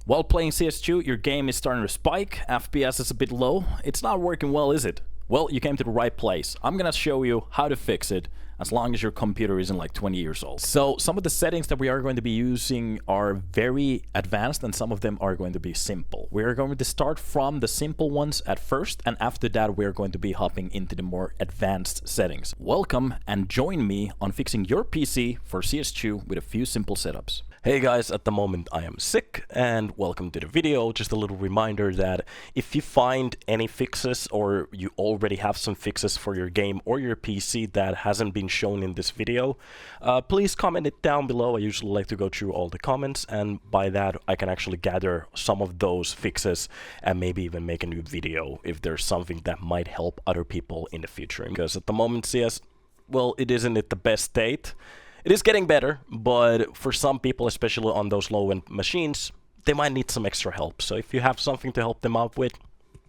While playing CS2, your game is starting to spike, FPS is a bit low. It's not working well, is it? Well, you came to the right place. I'm gonna show you how to fix it, as long as your computer isn't like 20 years old. So some of the settings that we are going to be using are very advanced, and some of them are going to be simple. We are going to start from the simple ones at first, and after that we are going to be hopping into the more advanced settings. Welcome and join me on fixing your PC for CS2 with a few simple setups. Hey guys, at the moment I am sick, and welcome to the video. Just a little reminder that if you find any fixes, or you already have some fixes for your game or your PC that hasn't been shown in this video, please comment it down below. I usually like to go through all the comments, and by that I can actually gather some of those fixes and maybe even make a new video if there's something that might help other people in the future. Because at the moment CS, well, it isn't at the best state. It is getting better, but for some people, especially on those low-end machines, they might need some extra help. So if you have something to help them out with,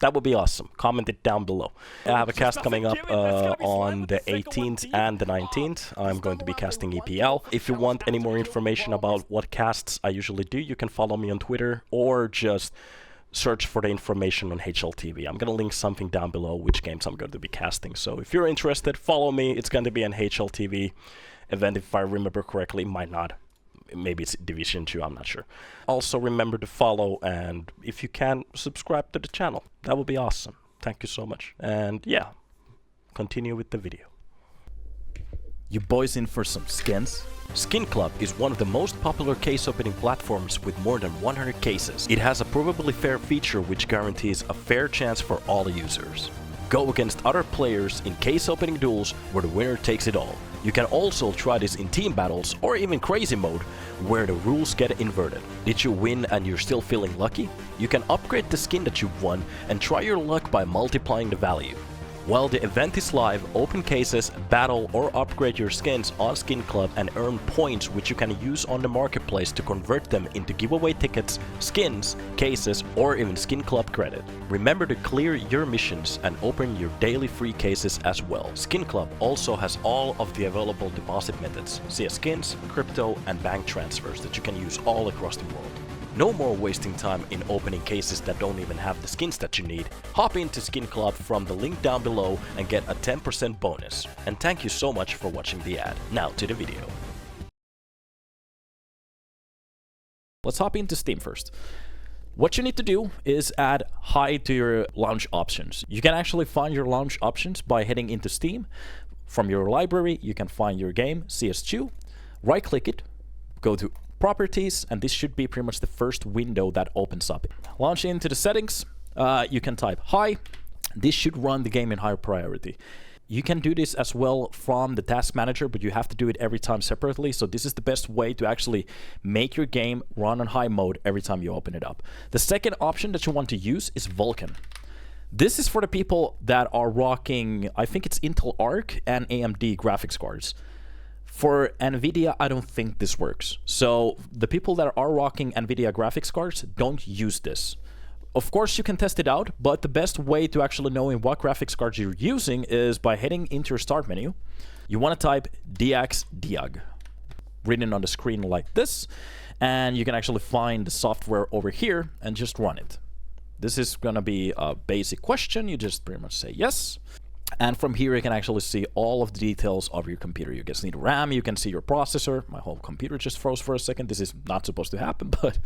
that would be awesome. Comment it down below. I have a cast coming up on the 18th and the 19th. I'm going to be casting EPL. If you want any more information about what casts I usually do, you can follow me on Twitter or just search for the information on HLTV. I'm going to link something down below which games I'm going to be casting. So if you're interested, follow me. It's going to be an HLTV event, if I remember correctly. Might not. Maybe it's Division 2, I'm not sure. Also remember to follow, and if you can, subscribe to the channel. That would be awesome. Thank you so much. And yeah, continue with the video. You boys in for some skins? SKINCLUB is one of the most popular case opening platforms with more than 100 cases. It has a provably fair feature which guarantees a fair chance for all users. Go against other players in case opening duels where the winner takes it all. You can also try this in team battles or even crazy mode where the rules get inverted. Did you win and you're still feeling lucky? You can upgrade the skin that you've won and try your luck by multiplying the value. While the event is live, open cases, battle or upgrade your skins on SKINCLUB and earn points which you can use on the marketplace to convert them into giveaway tickets, skins, cases or even SKINCLUB credit. Remember to clear your missions and open your daily free cases as well. SKINCLUB also has all of the available deposit methods, CS skins, crypto and bank transfers that you can use all across the world. No more wasting time in opening cases that don't even have the skins that you need. Hop into SKINCLUB from the link down below and get a 10% bonus. And thank you so much for watching the ad. Now to the video. Let's hop into Steam first. What you need to do is add high to your launch options. You can actually find your launch options by heading into Steam. From your library, you can find your game, CS2, right click it, go to Properties, and this should be pretty much the first window that opens up. Launch into the settings, you can type high. This should run the game in higher priority. You can do this as well from the task manager, but you have to do it every time separately. So this is the best way to actually make your game run on high mode every time you open it up. The second option that you want to use is Vulkan. This is for the people that are rocking, I think it's Intel Arc and AMD graphics cards. For NVIDIA, I don't think this works. So the people that are rocking NVIDIA graphics cards, don't use this. Of course, you can test it out, but the best way to actually knowing what graphics cards you're using is by heading into your start menu. You want to type DXDiag, written on the screen like this, and you can actually find the software over here and just run it. This is going to be a basic question. You just pretty much say yes. And from here, you can actually see all of the details of your computer. You can see the RAM, you can see your processor. My whole computer just froze for a second. This is not supposed to happen, but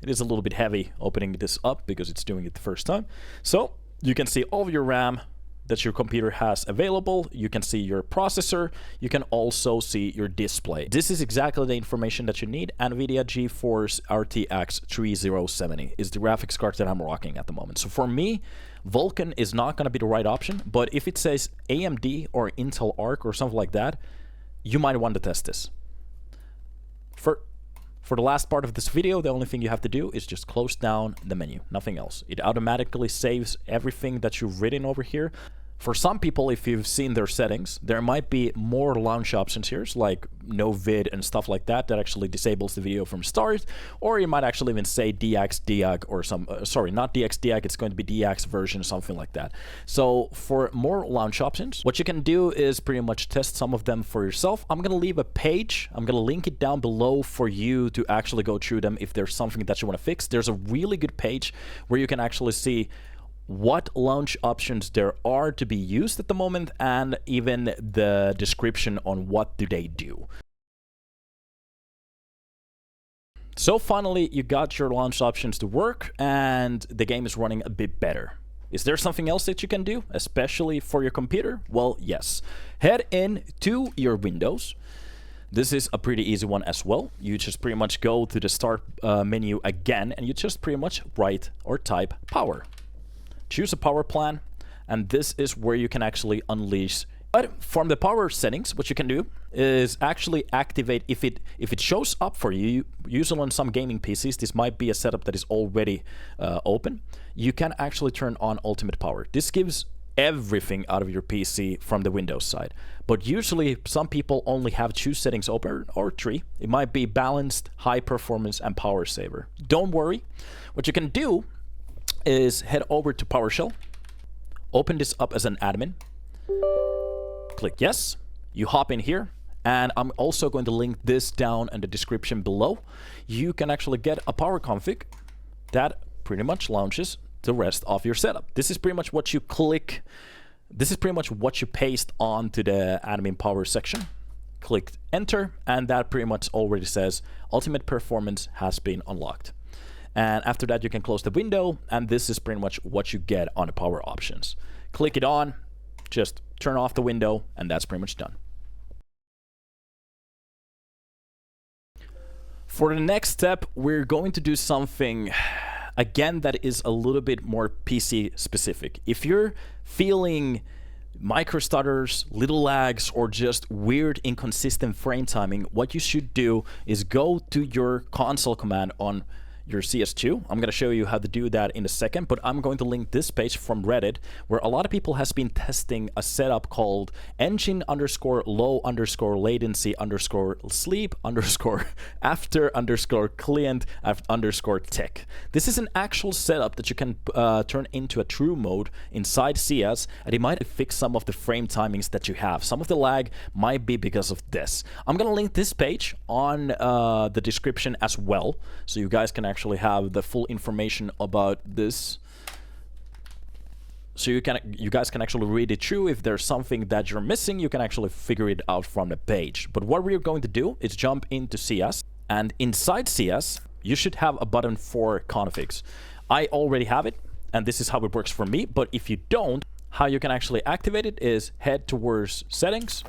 it is a little bit heavy opening this up because it's doing it the first time. So you can see all of your RAM that your computer has available. You can see your processor. You can also see your display. This is exactly the information that you need. NVIDIA GeForce RTX 3070 is the graphics card that I'm rocking at the moment. So for me, Vulkan is not going to be the right option, but if it says AMD or Intel Arc or something like that, you might want to test this. For the last part of this video, the only thing you have to do is just close down the menu, nothing else. It automatically saves everything that you've written over here. For some people, if you've seen their settings, there might be more launch options here, like no vid and stuff like that, that actually disables the video from start. Or you might actually even say DX, DAG, or some, sorry, not DX, DAG, it's going to be DX version, something like that. So for more launch options, what you can do is pretty much test some of them for yourself. I'm going to leave a page. I'm going to link it down below for you to actually go through them if there's something that you want to fix. There's a really good page where you can actually see what launch options there are to be used at the moment, and even the description on what do they do. So finally, you got your launch options to work and the game is running a bit better. Is there something else that you can do, especially for your computer? Well, yes. Head in to your Windows. This is a pretty easy one as well. You just pretty much go to the start menu again, and you just pretty much write or type power. Choose a power plan, and this is where you can actually unleash. But from the power settings, what you can do is actually activate if it shows up for you. Usually on some gaming PCs, this might be a setup that is already open. You can actually turn on ultimate power. This gives everything out of your PC from the Windows side. But usually some people only have 2 settings open, or 3. It might be balanced, high performance, and power saver. Don't worry. What you can do is head over to PowerShell, open this up as an admin, click yes, you hop in here, and I'm also going to link this down in the description below. You can actually get a power config that pretty much launches the rest of your setup. This is pretty much what you click, this is pretty much what you paste onto the admin power section. Click enter, and that pretty much already says ultimate performance has been unlocked. And after that, you can close the window, and this is pretty much what you get on the power options. Click it on, just turn off the window, and that's pretty much done. For the next step, we're going to do something, again, that is a little bit more PC specific. If you're feeling micro stutters, little lags, or just weird inconsistent frame timing, what you should do is go to your console command on your CS2. I'm going to show you how to do that in a second, but I'm going to link this page from Reddit where a lot of people has been testing a setup called engine_low_latency_sleep_after_client_tech. This is an actual setup that you can turn into a true mode inside CS, and it might fix some of the frame timings that you have. Some of the lag might be because of this. I'm going to link this page on the description as well, so you guys can actually have the full information about this, so you guys can actually read it through. If there's something that you're missing, you can actually figure it out from the page. But what we're going to do is jump into CS, and inside CS you should have a button for configs. I already have it, and this is how it works for me. But if you don't, how you can actually activate it is head towards settings,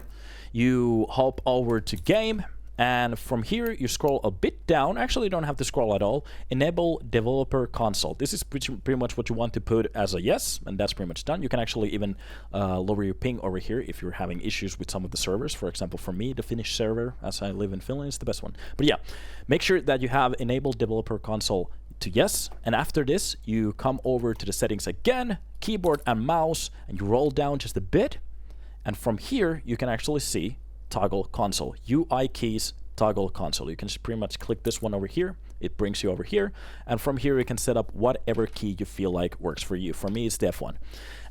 you hop over to game, and from here you scroll a bit down. Actually, you don't have to scroll at all. Enable developer console. This is pretty much what you want to put as a yes, and that's pretty much done. You can actually even lower your ping over here if you're having issues with some of the servers. For example, for me, the Finnish server, as I live in Finland, is the best one. But yeah, make sure that you have enabled developer console to yes, and after this you come over to the settings again, keyboard and mouse, and you roll down just a bit, and from here you can actually see toggle console, UI keys, toggle console. You can just pretty much click this one over here. It brings you over here, and from here you can set up whatever key you feel like works for you. For me, it's the F1.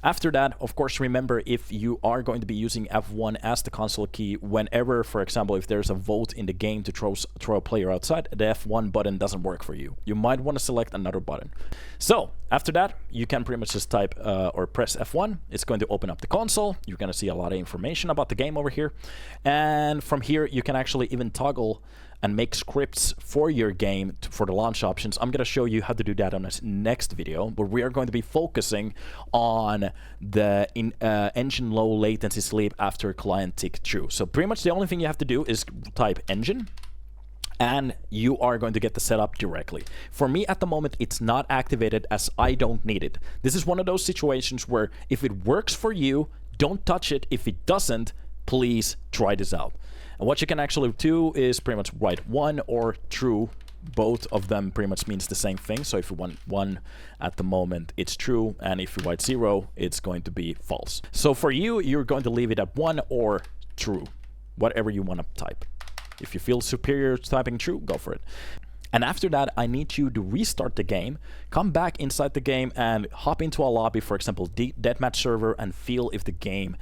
After that, of course, remember, if you are going to be using F1 as the console key whenever, for example, if there's a vote in the game to throw a player outside, the F1 button doesn't work for you. You might want to select another button. So after that, you can pretty much just type or press F1. It's going to open up the console. You're going to see a lot of information about the game over here. And from here, you can actually even toggle and make scripts for your game for the launch options. I'm going to show you how to do that on this next video, but we are going to be focusing on the engine low latency sleep after client tick true. So pretty much the only thing you have to do is type engine, and you are going to get the setup directly. For me at the moment, it's not activated as I don't need it. This is one of those situations where if it works for you, don't touch it. If it doesn't, please try this out. And what you can actually do is pretty much write 1 or true both of them pretty much means the same thing. So if you want 1 at the moment, it's true, and if you write 0, it's going to be false. So for you, you're going to leave it at 1 or true, whatever you want to type. If you feel superior to typing true, go for it. And after that, I need you to restart the game, come back inside the game and hop into a lobby, for example, deathmatch server, and feel if the game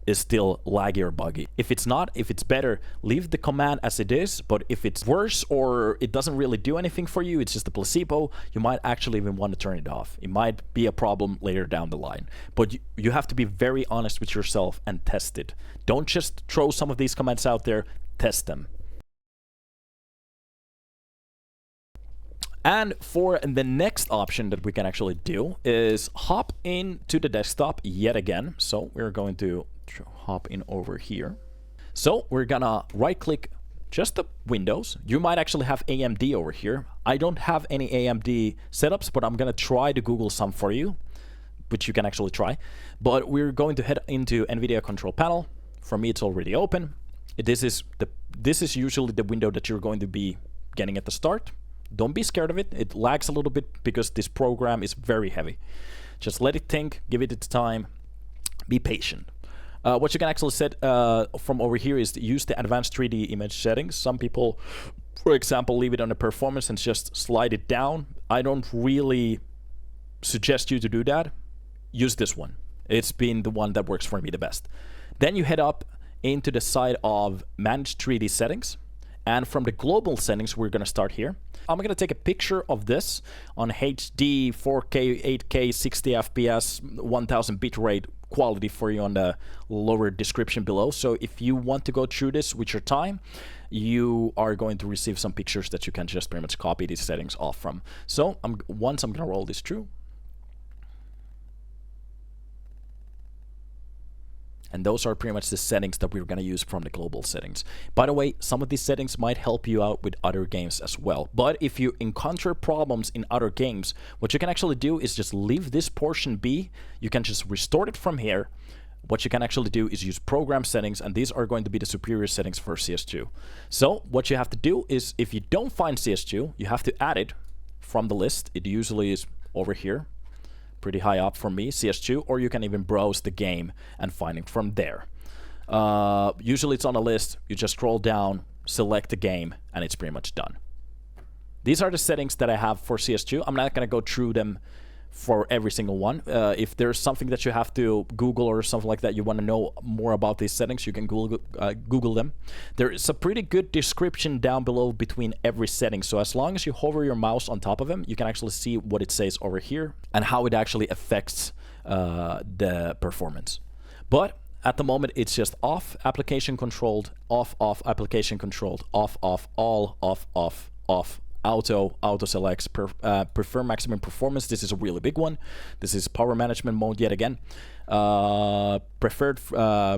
is still laggy or buggy. If it's not, if it's better, leave the command as it is. But if it's worse or it doesn't really do anything for you, it's just a placebo, you might actually even want to turn it off. It might be a problem later down the line. But you have to be very honest with yourself and test it. Don't just throw some of these commands out there, test them. And for the next option that we can actually do is hop into the desktop yet again. So we're going to hop in over here. So we're gonna right click just the Windows. You might actually have AMD over here. I don't have any AMD setups, but I'm gonna try to Google some for you, which you can actually try. But we're going to head into NVIDIA control panel. For me, it's already open. This is usually the window that you're going to be getting at the start. Don't be scared of it. It lags a little bit because this program is very heavy. Just let it think, give it its time, be patient. What you can actually set from over here is to use the advanced 3D image settings. Some people, for example, leave it on the performance and just slide it down. I don't really suggest you to do that. Use this one. It's been the one that works for me the best. Then you head up into the side of manage 3D settings. And from the global settings, we're going to start here. I'm going to take a picture of this on HD, 4K, 8K, 60 FPS, 1000 bitrate quality for you on the lower description below. So if you want to go through this with your time, you are going to receive some pictures that you can just pretty much copy these settings off from. So once I'm going to roll this through. And those are pretty much the settings that we're going to use from the global settings. By the way, some of these settings might help you out with other games as well. But if you encounter problems in other games, what you can actually do is just leave this portion be. You can just restore it from here. What you can actually do is use program settings, and these are going to be the superior settings for CS2. So what you have to do is, if you don't find CS2, you have to add it from the list. It usually is over here. Pretty high up for me, CS2, or you can even browse the game and find it from there. Usually it's on a list. You just scroll down, select the game, and it's pretty much done. These are the settings that I have for CS2. I'm not going to go through them for every single one. If there's something that you have to Google or something like that, you want to know more about these settings, you can Google them. There is a pretty good description down below between every setting. So as long as you hover your mouse on top of them, you can actually see what it says over here and how it actually affects the performance. But at the moment, it's just off, application controlled, off, application controlled, off, all, off, auto selects, prefer maximum performance. This is a really big one. This is power management mode yet again. Preferred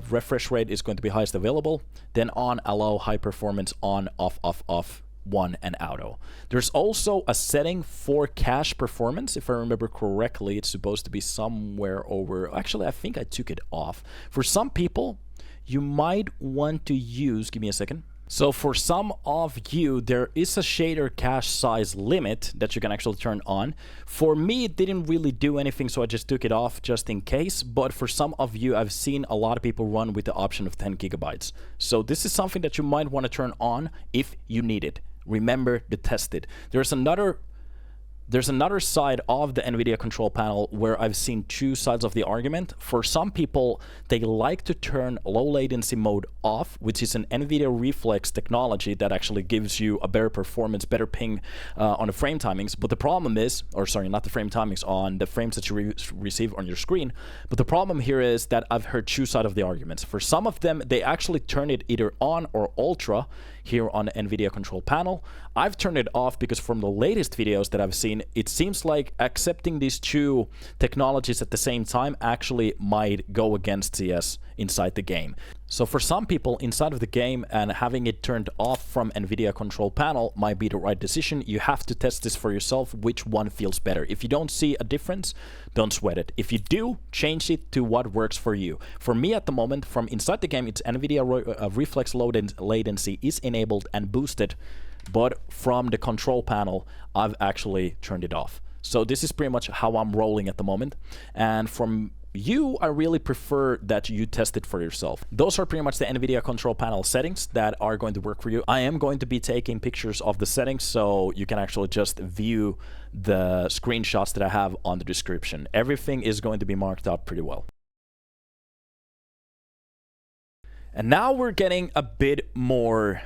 refresh rate is going to be highest available. Then on, allow high performance, on, off, 1, and auto. There's also a setting for cache performance. If I remember correctly, it's supposed to be somewhere over. Actually, I think I took it off. For some people, you might want to use, give me a second. So for some of you, there is a shader cache size limit that you can actually turn on. For me, it didn't really do anything, so I just took it off just in case. But for some of you, I've seen a lot of people run with the option of 10 gigabytes. So this is something that you might want to turn on if you need it. Remember to test it. There's another side of the NVIDIA control panel where I've seen two sides of the argument. For some people, they like to turn low latency mode off, which is an NVIDIA reflex technology that actually gives you a better performance, better ping on the frame timings. But the problem is, or sorry, not the frame timings, on the frames that you receive on your screen. But the problem here is that I've heard two sides of the arguments. For some of them, they actually turn it either on or ultra here on the NVIDIA control panel. I've turned it off because from the latest videos that I've seen, it seems like accepting these two technologies at the same time actually might go against CS inside the game. So for some people inside of the game, and having it turned off from NVIDIA control panel might be the right decision. You have to test this for yourself, which one feels better. If you don't see a difference, don't sweat it. If you do, change it to what works for you. For me at the moment, from inside the game, it's NVIDIA reflex low latency is enabled and boosted but from the control panel, I've actually turned it off. So this is pretty much how I'm rolling at the moment. And from you, I really prefer that you test it for yourself. Those are pretty much the NVIDIA control panel settings that are going to work for you. I am going to be taking pictures of the settings, so you can actually just view the screenshots that I have on the description. Everything is going to be marked out pretty well. And now we're getting a bit more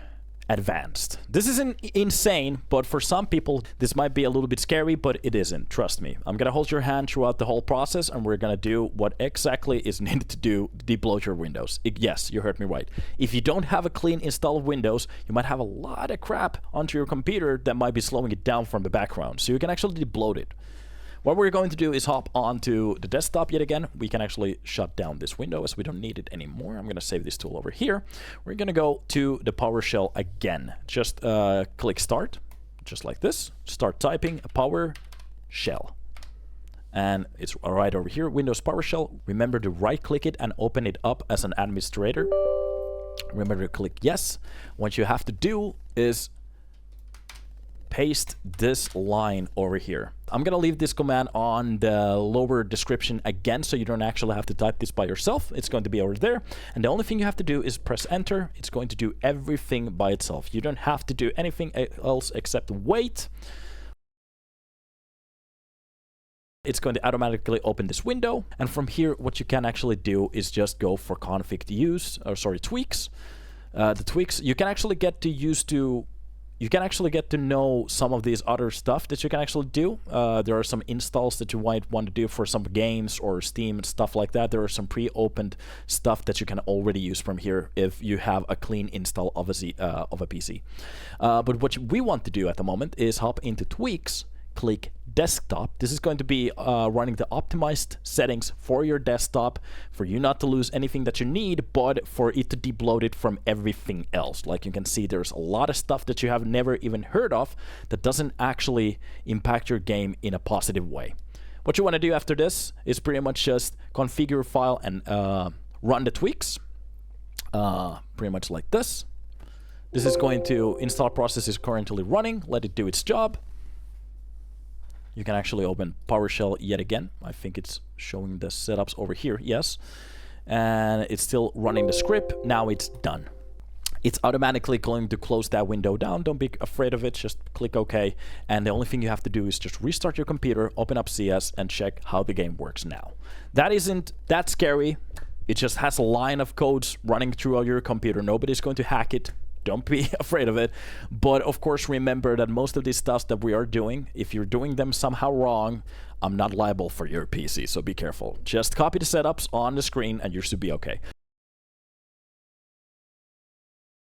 advanced. This isn't insane, but for some people this might be a little bit scary, but it isn't. Trust me. I'm gonna hold your hand throughout the whole process, and we're gonna do what exactly is needed to do to debloat your Windows. Yes, you heard me right. If you don't have a clean install of Windows, you might have a lot of crap onto your computer that might be slowing it down from the background, so you can actually debloat it. What we're going to do is hop onto the desktop yet again. We can actually shut down this window as we don't need it anymore. I'm going to save this tool over here. We're going to go to the PowerShell again. Just click Start, just like this. Start typing PowerShell. And it's right over here, Windows PowerShell. Remember to right-click it and open it up as an administrator. Remember to click Yes. What you have to do is paste this line over here. I'm gonna leave this command on the lower description again, so you don't actually have to type this by yourself. It's going to be over there, and the only thing you have to do is press enter. It's going to do everything by itself. You don't have to do anything else except wait. It's going to automatically open this window, and from here what you can actually do is just go for config to use, or sorry, tweaks. The tweaks you can actually get to use to you can actually get to know some of these other stuff that you can actually do. There are some installs that you might want to do for some games or Steam and stuff like that. There are some pre-opened stuff that you can already use from here if you have a clean install of a PC. But what we want to do at the moment is hop into tweaks, click desktop. This is going to be running the optimized settings for your desktop, for you not to lose anything that you need, but for it to debloat it from everything else. Like you can see, there's a lot of stuff that you have never even heard of that doesn't actually impact your game in a positive way. What you want to do after this is pretty much just configure your file and run the tweaks, pretty much like this. This is going to install process is currently running. Let it do its job. You can actually open PowerShell yet again. I think it's showing the setups over here, yes. And it's still running the script. Now it's done. It's automatically going to close that window down. Don't be afraid of it. Just click OK. And the only thing you have to do is just restart your computer, open up CS, and check how the game works now. That isn't that scary. It just has a line of codes running through your computer. Nobody's going to hack it. Don't be afraid of it. But of course, remember that most of these stuff that we are doing, if you're doing them somehow wrong, I'm not liable for your PC, so be careful. Just copy the setups on the screen and you should be okay.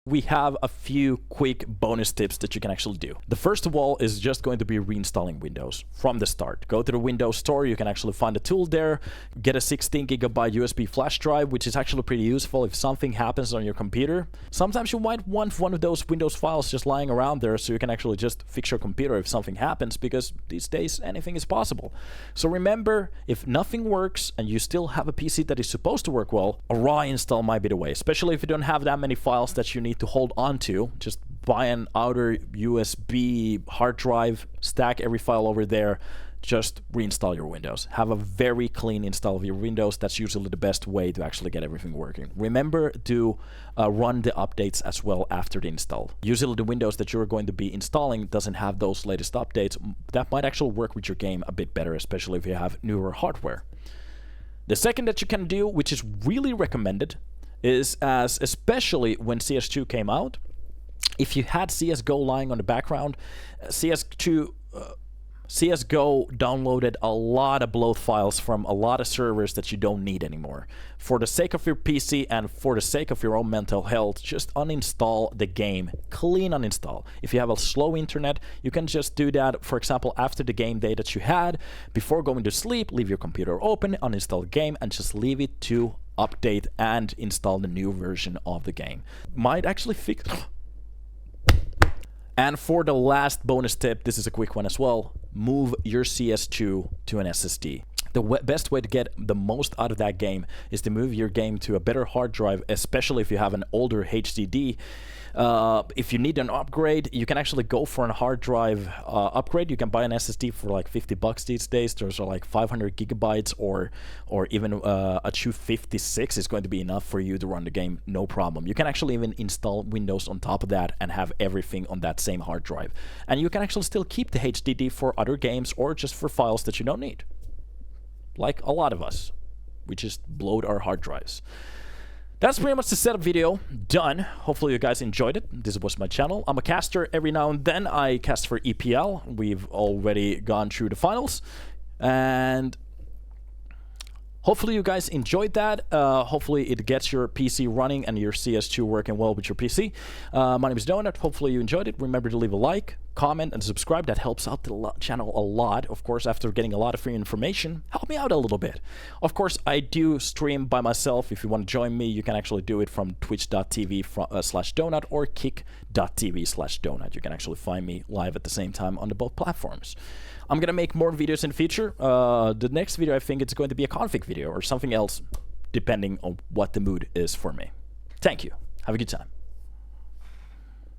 We have a few quick bonus tips that you can actually do. The first of all is just going to be reinstalling Windows from the start. Go to the Windows Store, you can actually find a tool there, get a 16GB USB flash drive, which is actually pretty useful if something happens on your computer. Sometimes you might want one of those Windows files just lying around there so you can actually just fix your computer if something happens, because these days anything is possible. So remember, if nothing works and you still have a PC that is supposed to work well, a raw install might be the way, especially if you don't have that many files that you need to hold on to. Just buy an outer USB hard drive, stack every file over there, just reinstall your Windows. Have a very clean install of your Windows. That's usually the best way to actually get everything working. Remember to run the updates as well after the install. Usually the Windows that you're going to be installing doesn't have those latest updates. That might actually work with your game a bit better, especially if you have newer hardware. The second that you can do, which is really recommended, is especially when CS2 came out, if you had CSGO lying on the background, CSGO downloaded a lot of bloat files from a lot of servers that you don't need anymore. For the sake of your PC and for the sake of your own mental health, just uninstall the game. Clean uninstall. If you have a slow internet, you can just do that, for example, after the game day that you had. Before going to sleep, leave your computer open, uninstall the game, and just leave it to update and install the new version of the game. Might actually fix. And for the last bonus tip, this is a quick one as well. Move your CS2 to an SSD. The best way to get the most out of that game is to move your game to a better hard drive, especially if you have an older HDD. If you need an upgrade, you can actually go for a hard drive upgrade. You can buy an SSD for like $50 these days. Those are like 500 gigabytes, or even a 256 is going to be enough for you to run the game, no problem. You can actually even install Windows on top of that and have everything on that same hard drive. And you can actually still keep the HDD for other games or just for files that you don't need. Like a lot of us, we just bloat our hard drives. That's pretty much the setup video done. Hopefully you guys enjoyed it. This was my channel. I'm a caster. Every now and then I cast for EPL. We've already gone through the finals, and hopefully you guys enjoyed that. Hopefully it gets your PC running and your CS2 working well with your PC. My name is Donut. Hopefully you enjoyed it. Remember to leave a like, comment, and subscribe. That helps out the channel a lot. Of course, after getting a lot of free information, help me out a little bit. Of course, I do stream by myself. If you want to join me, you can actually do it from twitch.tv/donut or kick.tv/donut. You can actually find me live at the same time on both platforms. I'm going to make more videos in the future. The next video, I think it's going to be a config video or something else, depending on what the mood is for me. Thank you. Have a good time.